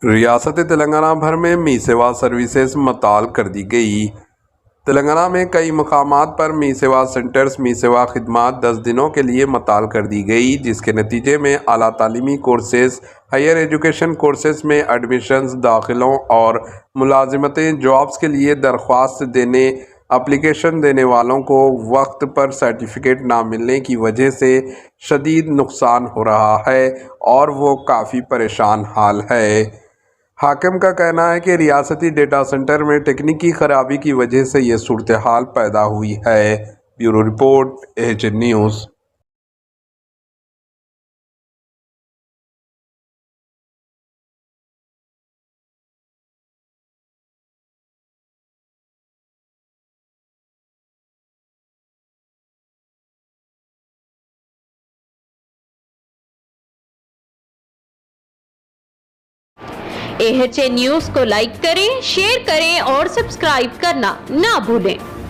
ریاست تلنگانہ بھر میں می سیوا سروسز معطل کر دی گئی۔ تلنگانہ میں کئی مقامات پر می سیوا سینٹرز می سیوا خدمات 10 دنوں کے لیے معطل کر دی گئی، جس کے نتیجے میں اعلیٰ تعلیمی کورسز، ہائر ایجوکیشن کورسز میں ایڈمیشنز، داخلوں اور ملازمتیں، جابز کے لیے درخواست دینے، اپلیکیشن دینے والوں کو وقت پر سرٹیفکیٹ نہ ملنے کی وجہ سے شدید نقصان ہو رہا ہے اور وہ کافی پریشان حال ہے۔ حاکم کا کہنا ہے کہ ریاستی ڈیٹا سینٹر میں تکنیکی خرابی کی وجہ سے یہ صورتحال پیدا ہوئی ہے۔ Bureau report, AHN news. AHN news کو لائک کریں، شیئر کریں اور سبسکرائب کرنا نہ بھولیں۔